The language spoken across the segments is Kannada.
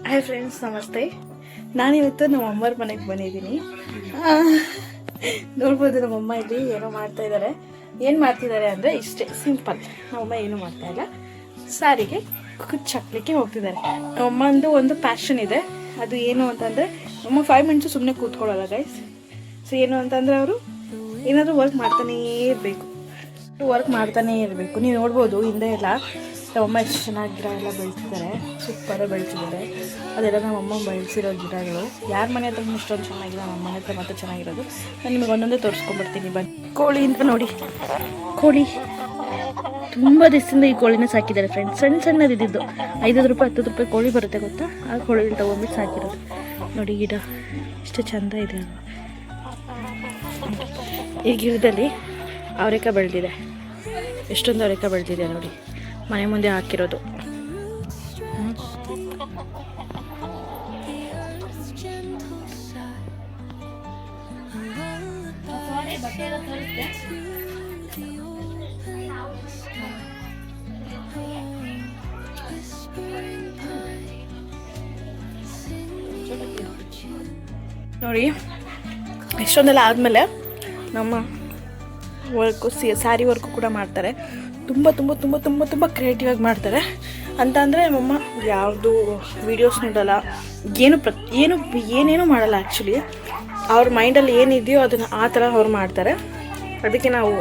ಹಾಯ್ ಫ್ರೆಂಡ್ಸ್, ನಮಸ್ತೆ. ನಾನಿವತ್ತು ನಮ್ಮ ಅಮ್ಮರ ಮನೆಗೆ ಬಂದಿದ್ದೀನಿ. ನೋಡ್ಬೋದು, ನಮ್ಮಮ್ಮ ಇಲ್ಲಿ ಏನೋ ಮಾಡ್ತಾ ಇದ್ದಾರೆ. ಏನು ಮಾಡ್ತಿದ್ದಾರೆ ಅಂದರೆ ಇಷ್ಟೇ ಸಿಂಪಲ್. ನಮ್ಮಮ್ಮ ಏನೂ ಮಾಡ್ತಾ ಇಲ್ಲ, ಸಾರಿಗೆ ಕುಚ್ಚಾಕ್ಲಿಕ್ಕೆ ಹೋಗ್ತಿದ್ದಾರೆ. ನಮ್ಮಮ್ಮಂದು ಒಂದು ಪ್ಯಾಷನ್ ಇದೆ. ಅದು ಏನು ಅಂತಂದರೆ, ನಮ್ಮ 5 ಮಿನಿಟ್ಸು ಸುಮ್ಮನೆ ಕೂತ್ಕೊಳ್ಳಲ್ಲ ಗೈಸ್. ಸೊ ಏನು ಅಂತಂದರೆ, ಅವರು ಏನಾದರೂ ವರ್ಕ್ ಮಾಡ್ತಾನೇ ಇರಬೇಕು. ನೀವು ನೋಡ್ಬೋದು, ಹಿಂದೆ ಎಲ್ಲ ನಮ್ಮಮ್ಮ ಎಷ್ಟು ಚೆನ್ನಾಗಿ ಗಿಡ ಎಲ್ಲ ಬೆಳೆಸಿದ್ದಾರೆ. ಸೂಪರಾಗಿ ಬೆಳೆಸಿದ್ದಾರೆ. ಅದೆಲ್ಲ ನಮ್ಮಮ್ಮ ಬೆಳೆಸಿರೋ ಗಿಡಗಳು. ಯಾರ ಮನೆ ಹತ್ರ ಇಷ್ಟೊಂದು ಚೆನ್ನಾಗಿದೆ, ನಮ್ಮ ಮನೆ ಹತ್ರ ಮಾತ್ರ ಚೆನ್ನಾಗಿರೋದು. ನಾನು ನಿಮಗೆ ಒಂದೊಂದೇ ತೋರಿಸ್ಕೊಂಡ್ಬರ್ತೀನಿ ಬನ್ನಿ. ಕೋಳಿ ಅಂತ ನೋಡಿ, ಕೋಳಿ ತುಂಬ ದಿವಸದಿಂದ ಈ ಕೋಳಿನ ಸಾಕಿದ್ದಾರೆ ಫ್ರೆಂಡ್ಸ್. ಸಣ್ಣದಿದ್ದು 5 ರೂಪಾಯಿ 10 ರೂಪಾಯಿ ಕೋಳಿ ಬರುತ್ತೆ ಗೊತ್ತಾ, ಆ ಕೋಳಿ ತೊಗೊಂಡ್ಬಿಟ್ಟು ಸಾಕಿರೋದು. ನೋಡಿ ಗಿಡ ಎಷ್ಟು ಚೆಂದ ಇದೆ ಅಲ್ವಾ. ಈ ಗಿಡದಲ್ಲಿ ಅವರೆಕಾಯಿ ಬೆಳೆದಿದೆ. ಎಷ್ಟೊಂದು ಅವರೆಕಾಯಿ ಬೆಳೆದಿದೆ ನೋಡಿ, ಮನೆ ಮುಂದೆ ಹಾಕಿರೋದು. ನೋಡಿ, ಇಷ್ಟೊಂದೆಲ್ಲ ಆದಮೇಲೆ ನಮ್ಮ ವರ್ಕು ಸ್ಯಾರಿ ವರ್ಕು ಕೂಡ ಮಾಡ್ತಾರೆ. ತುಂಬ ತುಂಬ ತುಂಬ ತುಂಬ ತುಂಬ ಕ್ರಿಯೇಟಿವ್ ಆಗಿ ಮಾಡ್ತಾರೆ. ಅಂತ ಅಂದರೆ ನಮ್ಮಮ್ಮ ಯಾವುದು ವೀಡಿಯೋಸ್ ನೋಡಲ್ಲ, ಏನೇನೂ ಮಾಡಲ್ಲ. ಆ್ಯಕ್ಚುಲಿ ಅವ್ರ ಮೈಂಡಲ್ಲಿ ಏನಿದೆಯೋ ಅದನ್ನು ಆ ಥರ ಅವ್ರು ಮಾಡ್ತಾರೆ. ಅದಕ್ಕೆ ನಾವು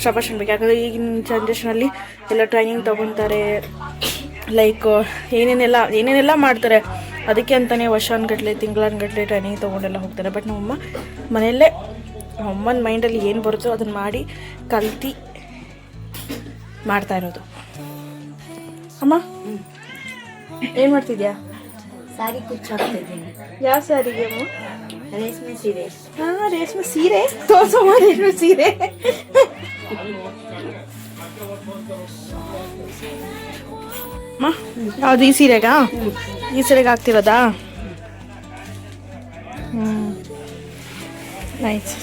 ಶಬಾಷ್ ಅನ್ಬೇಕು. ಯಾಕಂದರೆ ಈಗಿನ ಜನ್ರೇಷನಲ್ಲಿ ಎಲ್ಲ ಟ್ರೈನಿಂಗ್ ತೊಗೊತಾರೆ, ಲೈಕ್ ಏನೇನೆಲ್ಲ ಮಾಡ್ತಾರೆ. ಅದಕ್ಕೆ ಅಂತಲೇ ವರ್ಷಾನುಗಟ್ಟಲೆ ತಿಂಗಳಾನುಗಟ್ಟಲೆ ಟ್ರೈನಿಂಗ್ ತೊಗೊಂಡೆಲ್ಲ ಹೋಗ್ತಾರೆ. ಬಟ್ ನಮ್ಮಮ್ಮ ಮನೆಯಲ್ಲೇ ಅಮ್ಮನ ಮೈಂಡಲ್ಲಿ ಏನು ಬರುತ್ತೋ ಅದನ್ನು ಮಾಡಿ ಕಲ್ತು ಮಾಡ್ತಾ ಇರೋದು. ಅಮ್ಮ ಏನು ಮಾಡ್ತಿದ್ಯಾ? ಸಾರಿ ಕುಚ್ಚಾಗ್ತಿದ್ದೀನಿ. ಯಾವ ಸ್ಯಾರಿಗೆ ಅಮ್ಮ? ರೇಷ್ಮೆ ಸೀರೆ. ಹಾಂ, ರೇಷ್ಮೆ ಸೀರೆ ತೋರ್ಸಮ್ಮ. ರೇಷ್ಮೆ ಸೀರೆ ಅಮ್ಮ, ಯಾವುದು ಈ ಸೀರೆಗಾ? ಈ ಸೀರೆಗೆ ಆಗ್ತಿರೋದಾ? Nice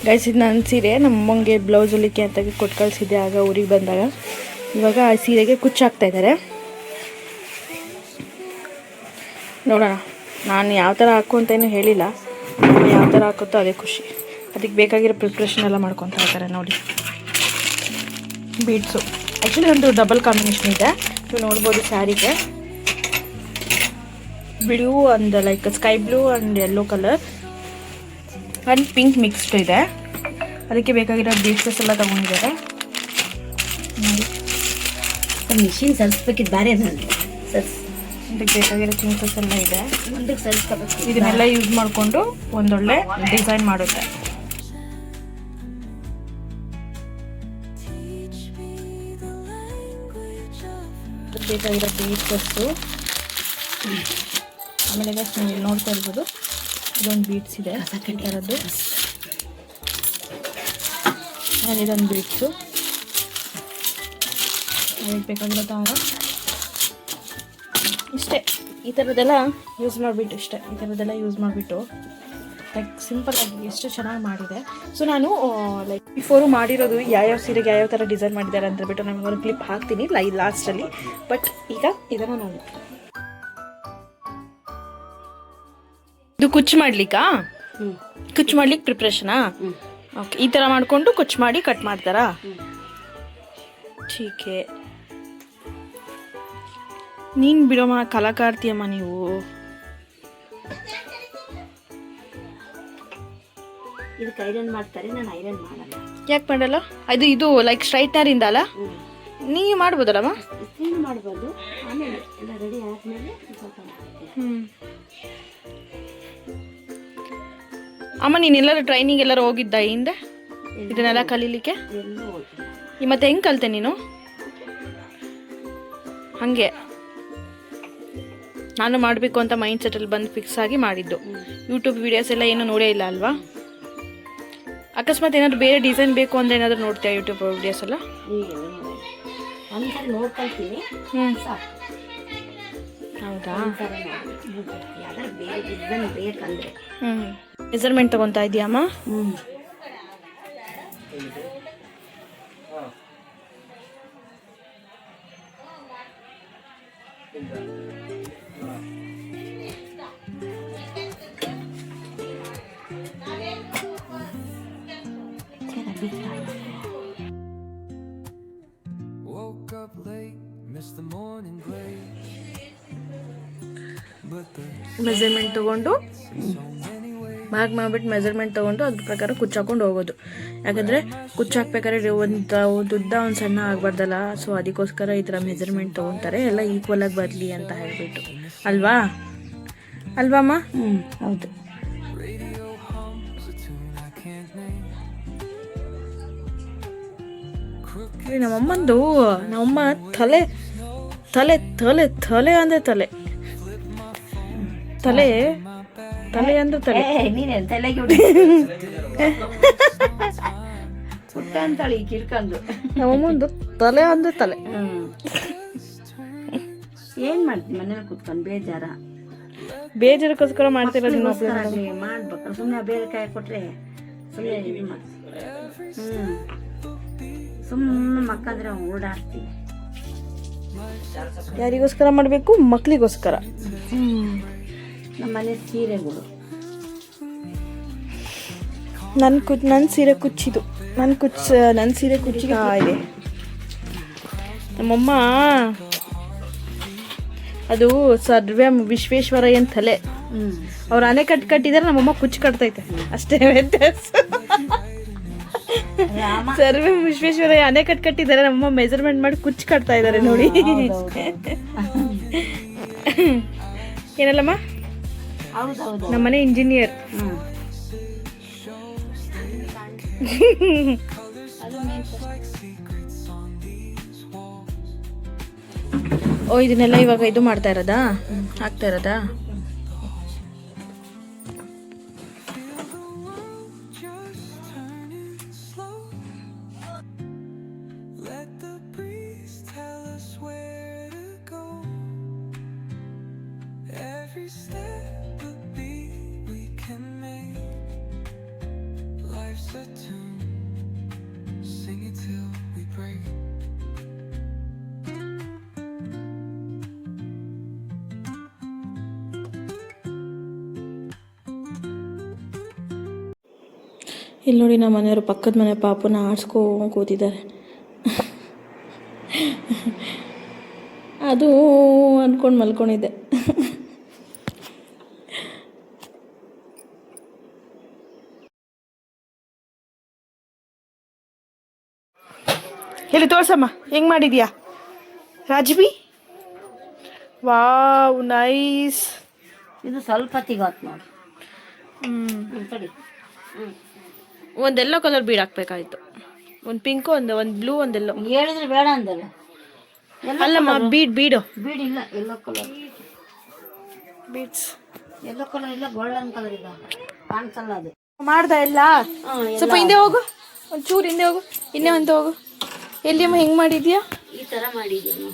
guys. ಇದು ನನ್ನ ಸೀರೆ ನಮ್ಮಮ್ಮಂಗೆ ಬ್ಲೌಸ್ ಹೊಲಿಕೆ ಅಂತ ಕೊಟ್ಟು ಕಳಿಸಿದ್ದೆ ಆಗ ಊರಿಗೆ ಬಂದಾಗ. ಇವಾಗ ಆ ಸೀರೆಗೆ ಕುಚ್ಚಾಕ್ತಾ ಇದ್ದಾರೆ. ನೋಡೋಣ, ನಾನು ಯಾವ ಥರ ಹಾಕು ಅಂತೇನು ಹೇಳಿಲ್ಲ. ಯಾವ ಥರ ಹಾಕುತ್ತೋ ಅದೇ ಖುಷಿ. ಅದಕ್ಕೆ ಬೇಕಾಗಿರೋ ಪ್ರಿಪ್ರೇಷನ್ ಎಲ್ಲ ಮಾಡ್ಕೊತಾ ಇದ್ದಾರೆ ನೋಡಿ. ಬೀಡ್ಸು ಆ್ಯಕ್ಚುಲಿ ಒಂದು ಡಬಲ್ ಕಾಂಬಿನೇಷನ್ ಇದೆ. ನೀವು ನೋಡ್ಬೋದು, ಸ್ಯಾರಿಗೆ blue and like sky blue and yellow colour and pink mixed ಇದೆ. ಅದಕ್ಕೆ ಬೇಕಾಗಿರೋ ಬೀಡ್ಸಸ್ ಎಲ್ಲ ತೊಗೊಂಡಿದ್ದಾರೆ ನೋಡಿ. ಮಿಷಿನ್ ಸರಿಸ್ಬೇಕಿದ್ದು ಬೇರೆ ಇದಕ್ಕೆ ಬೇಕಾಗಿರೋ ಥಿಂಗ್ಸಸ್ ಎಲ್ಲ ಇದೆ. ಮುಂದಕ್ಕೆ ಸರಿಸ್ಕೋಬೇಕು. ಇದನ್ನೆಲ್ಲ ಯೂಸ್ ಮಾಡಿಕೊಂಡು ಒಂದೊಳ್ಳೆ ಡಿಸೈನ್ ಮಾಡುತ್ತೆ. ಬೇಕಾಗಿರೋ ಬೀಡ್ಸಸ್ಸು. ಆಮೇಲೆ ನೀವು ಇಲ್ಲಿ ನೋಡ್ತಾ ಇರ್ಬೋದು, ಇದೊಂದು ಬೀಡ್ಸ್ ಇದೆ ಥರದ್ದು. ಆಮೇಲೆ ಇದೊಂದು ಬೀಡ್ಸು. ಅದಕ್ಕೆ ಬೇಕಾಗಿರೋ ದಾರ ಇಷ್ಟೇ. ಈ ಥರದ್ದೆಲ್ಲ ಯೂಸ್ ಮಾಡಿಬಿಟ್ಟು ಲೈಕ್ ಸಿಂಪಲ್ಲಾಗಿ ಎಷ್ಟು ಚೆನ್ನಾಗಿ ಮಾಡಿದೆ. ಸೊ ನಾನು ಲೈಕ್ ಬಿಫೋರು ಮಾಡಿರೋದು ಯಾವ್ಯಾವ ಸೀರೆಗೆ ಯಾವ್ಯಾವ ಥರ ಡಿಸೈನ್ ಮಾಡಿದ್ದಾರೆ ಅಂತ ಬಿಟ್ಟು ನಮಗೆ ಒಂದು ಕ್ಲಿಪ್ ಹಾಕ್ತೀನಿ ಲಾಸ್ಟಲ್ಲಿ. ಬಟ್ ಈಗ ಇದನ್ನು ನೋಡಿ, ಇದು ಕುಚ್ಚು ಮಾಡ್ಲಿಕ್ಕಾ? ಕುಚ್ಚು ಮಾಡ್ಲಿಕ್ಕೆ ಪ್ರಿಪ್ರೇಷನಾ? ಓಕೆ, ಈ ಥರ ಮಾಡಿಕೊಂಡು ಕುಚ್ಚು ಮಾಡಿ ಕಟ್ ಮಾಡ್ತಾರಾ? ಟೀಕೆ. ನೀನು ಬಿಡೋಮ್ಮ, ಕಲಾಕಾರ್ತಿಯಮ್ಮ ನೀವು. ಇದಕ್ಕೆ ಐರನ್ ಮಾಡ್ತಾರೆ, ನಾನು ಐರನ್ ಮಾಡಲ್ಲ. ಯಾಕೆ ಮಾಡಲ್ಲ? ಇದು ಲೈಕ್ ಸ್ಟ್ರೈಟ್ನರಿಂದ ಅಲ್ಲ, ನೀವು ಮಾಡ್ಬೋದಲ್ಲಮ್ಮ? ಏನು ಮಾಡ್ಬೋದು. ಆಮೇಲೆ ಎಲ್ಲ ರೆಡಿ ಆದಮೇಲೆ ಸ್ವಲ್ಪ ಅಮ್ಮ, ನೀನೆಲ್ಲರೂ ಟ್ರೈನಿಂಗ್ ಎಲ್ಲರೂ ಹೋಗಿದ್ದ ಹಿಂದೆ ಇದನ್ನೆಲ್ಲ ಕಲೀಲಿಕ್ಕೆ? ಎಲ್ಲೂ ಹೋಗಿಲ್ಲ. ಮತ್ತೆ ಹೆಂಗೆ ಕಲಿತೆ ನೀನು? ಹಾಗೆ ನಾನು ಮಾಡಬೇಕು ಅಂತ ಮೈಂಡ್ ಸೆಟಲ್ಲಿ ಬಂದು ಫಿಕ್ಸ್ ಆಗಿ ಮಾಡಿದ್ದು. ಯೂಟ್ಯೂಬ್ ವೀಡಿಯೋಸ್ ಎಲ್ಲ ಏನೂ ನೋಡೇ ಇಲ್ಲ ಅಲ್ವಾ? ಅಕಸ್ಮಾತ್ ಏನಾದರೂ ಬೇರೆ ಡಿಸೈನ್ ಬೇಕು ಅಂದರೆ ಏನಾದರೂ ನೋಡ್ತೀಯಾ ಯೂಟ್ಯೂಬ್ ವೀಡಿಯೋಸ್ ಎಲ್ಲ? ಒಂದ್ಸರಿ ನೋಡ್ಕೊಳ್ತೀನಿ. ಹೌದಾ? ಯಾವ್ದಾರು ಬೇರೆ ಡಿಸೈನ್ ಬೇಕಂದ್ರೆ ಮೆಜರ್ಮೆಂಟ್ ತೊಗೊತಾ ಇದೆಯಮ್ಮ? ಮೆಜರ್ಮೆಂಟ್ ತೊಗೊಂಡು ಮಾರ್ಕ್ ಮಾಡಿಬಿಟ್ಟು ಮೆಜರ್ಮೆಂಟ್ ತೊಗೊಂಡು ಅದ್ರ ಪ್ರಕಾರ ಕುಚ್ಚಾಕೊಂಡು ಹೋಗೋದು. ಯಾಕಂದರೆ ಕುಚ್ಚಾಕ್ಬೇಕಾದ್ರೆ ಒಂದು ಉದ್ದ ಒಂದು ಸಣ್ಣ ಆಗಬಾರ್ದಲ್ಲ, ಸೊ ಅದಕ್ಕೋಸ್ಕರ ಈ ಥರ ಮೆಜರ್ಮೆಂಟ್ ತೊಗೊತಾರೆ, ಎಲ್ಲ ಈಕ್ವಲಾಗಿ ಬರಲಿ ಅಂತ ಹೇಳಿಬಿಟ್ಟು. ಅಲ್ವಾ ಅಮ್ಮ? ಹೌದು. ನಮ್ಮಮ್ಮ ತಲೆ ತಲೆ ತಲೆ ತಲೆ ಅಂದರೆ ತಲೆ ತಲೆ ತಲೆ ಅಂದ್ರೆ ತಲೆ. ನೀನೇನು ತಲೆಗೆ ಪುಟ್ಟ ಅಂತಳಿ ಕಿರ್ಕೊಂಡು. ನಮ್ಮಮ್ಮಂದು ತಲೆ ಅಂದ್ರೆ ತಲೆ. ಏನು ಮಾಡ್ತೀನಿ ಮನೇಲಿ ಕುತ್ಕೊಂಡು ಬೇಜಾರಕ್ಕೋಸ್ಕರ ಮಾಡ್ತಿರೋದು. ಮಾಡ್ಬೇಕು, ಸುಮ್ಮನೆ ಬೇರೆ ಕಾಯಿ ಕೊಟ್ರೆ ಸುಮ್ಮನೆ ಇದು ಮಾಡ್ತೀವಿ. ಸುಮ್ಮನೆ ಮಕ್ಕಂದ್ರೆ ಓಡಾಡ್ತೀವಿ. ಯಾರಿಗೋಸ್ಕರ ಮಾಡಬೇಕು? ಮಕ್ಕಳಿಗೋಸ್ಕರ. ನಮ್ಮ ಮನೆ ಸೀರೆಗಳು ನನ್ನ ಸೀರೆ ಕುಚ್ಚಿದು ನನ್ನ ಸೀರೆ ಕುಚ್ಚಿಗೆ ಇದೆ. ನಮ್ಮಮ್ಮ ಅದು ಸರ್ವ ವಿಶ್ವೇಶ್ವರಯ್ಯನ ತಲೆ. ಅವ್ರು ಆನೆ ಕಟ್ಟಿದ್ದಾರೆ, ನಮ್ಮಮ್ಮ ಕುಚ್ಚು ಕಟ್ತೈತೆ, ಅಷ್ಟೇ ವ್ಯತ್ಯಾಸ. ಸರ್ವ ವಿಶ್ವೇಶ್ವರಯ್ಯ ಆನೆ ಕಟ್ಟಿದ್ದಾರೆ, ನಮ್ಮಮ್ಮ ಮೆಜರ್ಮೆಂಟ್ ಮಾಡಿ ಕುಚ್ಚು ಕಟ್ತಾ ಇದ್ದಾರೆ ನೋಡಿ. ಏನಲ್ಲಮ್ಮ? ನಮ್ಮನೆ ಇಂಜಿನಿಯರ್. ಓ, ಇದನ್ನೆಲ್ಲ ಇವಾಗ ಇದು ಮಾಡ್ತಾ ಇರೋದಾ, ಹಾಕ್ತಾ ಇರೋದಾ? ಇಲ್ಲಿ ನೋಡಿ, ನಮ್ಮ ಮನೆಯವರು ಪಕ್ಕದ ಮನೆ ಪಾಪನ ಆಡ್ಸ್ಕೊಂಡು ಕೂತಿದ್ದಾರೆ. ಅದು ಅಂದ್ಕೊಂಡು ಮಲ್ಕೊಂಡಿದ್ದೆ. ಹೇಳಿ ತೋರ್ಸಮ್ಮ, ಹೆಂಗ್ ಮಾಡಿದ್ಯಾ ರಾಜ್ಬಿ? Wow, nice. ಇದು ಸ್ವಲ್ಪ ತಿಗೋತ್ ನೋಡಿ. ಒಂದು ಎಲ್ಲೋ ಕಲರ್ ಬೀಡ್ ಹಾಕ್ಬೇಕಾಯ್ತು. ಒಂದು ಪಿಂಕು, ಒಂದು ಬ್ಲೂ, ಒಂದು ಎಲ್ಲೋ. ಹೇಳಿದ್ರೆ ಬೇಡ ಅಂದಲ್ಲ. ಅಲ್ಲಮ್ಮ, ಬೀಡು ಬೀಡ್ ಇಲ್ಲ, yellow colour beads. Yellow colour ಇಲ್ಲ, ಗೋಲ್ಡನ್ ಕಲರ್ ಇಲ್ಲ, ಕಾಣಿಸಲ್ಲ ಅದು. ಮಾಡ್ದ ಎಲ್ಲ? ಸ್ವಲ್ಪ ಹಿಂದೆ ಹೋಗು, ಒಂಚೂರು ಹಿಂದೆ ಹೋಗು, ಇನ್ನೇ ಒಂದು ಹೋಗು. ಎಲ್ಲಿಯಮ್ಮ, ಹೆಂಗ್ ಮಾಡಿದ್ಯಾ? ಈ ತರ ಮಾಡಿದ್ದೀನಿ.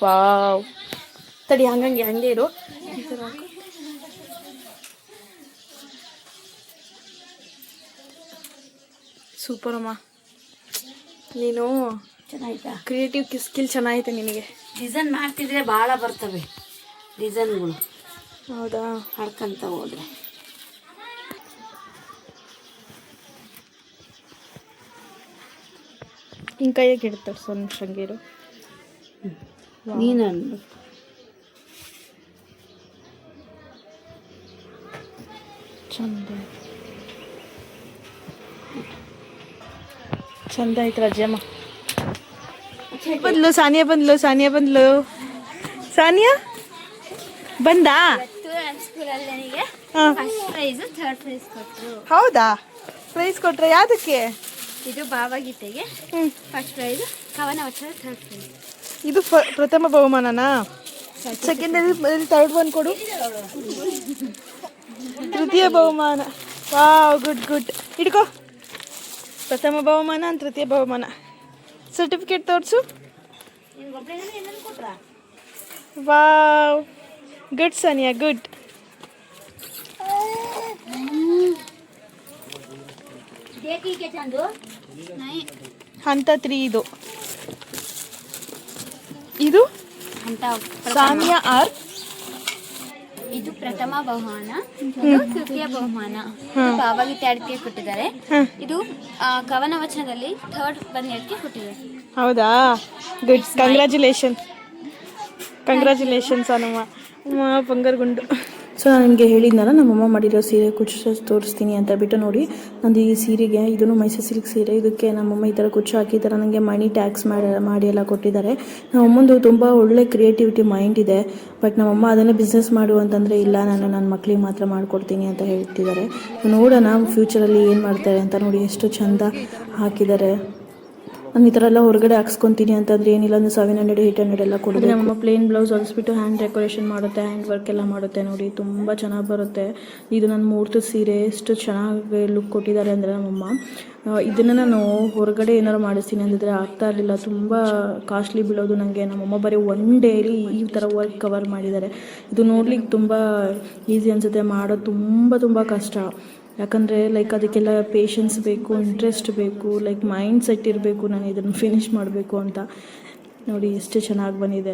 ವಾವ್, ತಡಿ, ಹಂಗೆ ಇರು. ಸೂಪರ್ ಅಮ್ಮ, ನೀನು ಚೆನ್ನಾಯ್ತಾ? ಕ್ರಿಯೇಟಿವ್ ಸ್ಕಿಲ್ ಚೆನ್ನಾಗೈತೆ ನಿನಗೆ. ಡಿಸೈನ್ ಮಾಡ್ತಿದ್ರೆ ಭಾಳ ಬರ್ತವೆ ಡಿಸೈನ್ಗಳು. ಹೌದಾ? ಹಾಡ್ಕೊಂತ ಹೋದ್ರೆ ಹಿಂಗೆ ಕೈಯಾಗಿ ಇಡ್ತಾರೆ ಸೊನ್ನೆ ಶಂಗೀರು. ನೀನು ಚಂದ ಐತೆ ರಜಮ್ಮ. ಸಾನಿಯಾ ಬಂದ್ಲು ಸಾನಿಯಾ ಬಂದಾ? ಹೌದಾ? ಪ್ರೈಸ್ ಕೊಟ್ರೆ ಯಾವ್ದಕ್ಕೆ? ಇದು ಭಾವಗೀತೆಗೆ ಫಸ್ಟ್ ಪ್ರೈಸ್, ಕವನ ವಚನ ಥರ್ಡ್ ಪ್ರೈಸ್. ಇದು ಪ್ರಥಮ ಬಹುಮಾನನಾ? ಸೆಕೆಂಡ್ ಥರ್ಡ್ ಒನ್ ಕೊಡು. ತೃತೀಯ ಬಹುಮಾನ. Wow, good. ಹಿಡ್ಕೋ. ಪ್ರಥಮ ಬಹುಮಾನ, ತೃತೀಯ ಬಹುಮಾನ. ಸರ್ಟಿಫಿಕೇಟ್ ತೋರಿಸು. Wow, good Sania, good. ಹಂತ 3 ಇದು. ಇದು ಸಾನಿಯಾ ಆರ್. ಇದು ಪ್ರಥಮ ಬಹುಮಾನ, ಇದು ತೃತೀಯ ಬಹುಮಾನ. ಭಾವಗೀತೆ ಹಾಡಿಕೆ ಕೊಟ್ಟಿದ್ದಾರೆ. ಇದು ಕವನ ವಚನದಲ್ಲಿ ಥರ್ಡ್ ಬಂದಿದ್ದಕ್ಕೆ ಕೊಟ್ಟಿದ್ದಾರೆ. ಹೌದಾ? ಗುಡ್. ಕಂಗ್ರ್ಯಾಚುಲೇಷನ್ಸ್ ಹನುಮ. ಬಂಗಾರ ಗುಂಡು. ಸೊ ನಾನು ನಿಮಗೆ ಹೇಳಿದ್ನಲ್ಲ ನಮ್ಮಮ್ಮ ಮಾಡಿರೋ ಸೀರೆ ಕುಚ್ಚು ತೋರಿಸ್ತೀನಿ ಅಂತ ಬಿಟ್ಟು ನೋಡಿ, ನಂದು ಈ ಸೀರೆಗೆ ಇದನ್ನು ಮೈಸೂರು ಸಿಲ್ಕ್ ಸೀರೆ, ಇದಕ್ಕೆ ನಮ್ಮಮ್ಮ ಈ ಥರ ಕುಚ್ಚು ಹಾಕಿ ಈ ಥರ ನನಗೆ ಮನಿ ಟ್ಯಾಕ್ಸ್ ಮಾಡಿ ಎಲ್ಲ ಕೊಟ್ಟಿದ್ದಾರೆ. ನಮ್ಮಮ್ಮಂದು ತುಂಬ ಒಳ್ಳೆ ಕ್ರಿಯೇಟಿವಿಟಿ ಮೈಂಡ್ ಇದೆ. ಬಟ್ ನಮ್ಮಮ್ಮ ಅದನ್ನೇ ಬಿಸ್ನೆಸ್ ಮಾಡು ಅಂತಂದರೆ ಇಲ್ಲ, ನಾನು ನನ್ನ ಮಕ್ಕಳಿಗೆ ಮಾತ್ರ ಮಾಡಿಕೊಡ್ತೀನಿ ಅಂತ ಹೇಳ್ತಿದ್ದಾರೆ. ನೋಡೋಣ ಫ್ಯೂಚರಲ್ಲಿ ಏನು ಮಾಡ್ತಾರೆ ಅಂತ. ನೋಡಿ ಎಷ್ಟು ಚೆಂದ ಹಾಕಿದ್ದಾರೆ. ನಾನು ಈ ಥರ ಎಲ್ಲ ಹೊರಗಡೆ ಹಾಕ್ಸ್ಕೊತೀನಿ ಅಂತಂದರೆ ಏನಿಲ್ಲ ಅಂದರೆ 700 800 ಎಲ್ಲ ಕೊಡೋದು. ನಮ್ಮ ಪ್ಲೇನ್ ಬ್ಲೌಸ್ ಹೊಲಿಸ್ಬಿಟ್ಟು ಹ್ಯಾಂಡ್ ಡೆಕೋರೇಷನ್ ಮಾಡುತ್ತೆ, ಹ್ಯಾಂಡ್ ವರ್ಕ್ ಎಲ್ಲ ಮಾಡುತ್ತೆ. ನೋಡಿ ತುಂಬ ಚೆನ್ನಾಗಿ ಬರುತ್ತೆ. ಇದು ನನ್ನ ಮೂರ್ತಿ ಸೀರೆ ಎಷ್ಟು ಚೆನ್ನಾಗಿ ಲುಕ್ ಕೊಟ್ಟಿದ್ದಾರೆ ಅಂದರೆ ನಮ್ಮಮ್ಮ. ಇದನ್ನು ನಾನು ಹೊರಗಡೆ ಏನಾರು ಮಾಡಿಸ್ತೀನಿ ಅಂತಿದ್ರೆ ಆಗ್ತಾ ಇರಲಿಲ್ಲ, ತುಂಬ ಕಾಸ್ಟ್ಲಿ ಬೀಳೋದು ನನಗೆ. ನಮ್ಮಮ್ಮ ಬರೀ 1 ಡೇಲಿ ಈ ಥರ ವರ್ಕ್ ಕವರ್ ಮಾಡಿದ್ದಾರೆ. ಇದು ನೋಡ್ಲಿಕ್ಕೆ ತುಂಬ ಈಸಿ ಅನಿಸುತ್ತೆ, ಮಾಡೋದು ತುಂಬ ಕಷ್ಟ. ಯಾಕಂದರೆ ಲೈಕ್ ಅದಕ್ಕೆಲ್ಲ ಪೇಷನ್ಸ್ ಬೇಕು, ಇಂಟ್ರೆಸ್ಟ್ ಬೇಕು, ಲೈಕ್ ಮೈಂಡ್ ಸೆಟ್ ಇರಬೇಕು, ನಾನು ಇದನ್ನು ಫಿನಿಷ್ ಮಾಡಬೇಕು ಅಂತ. ನೋಡಿ ಎಷ್ಟು ಚೆನ್ನಾಗಿ ಬಂದಿದೆ.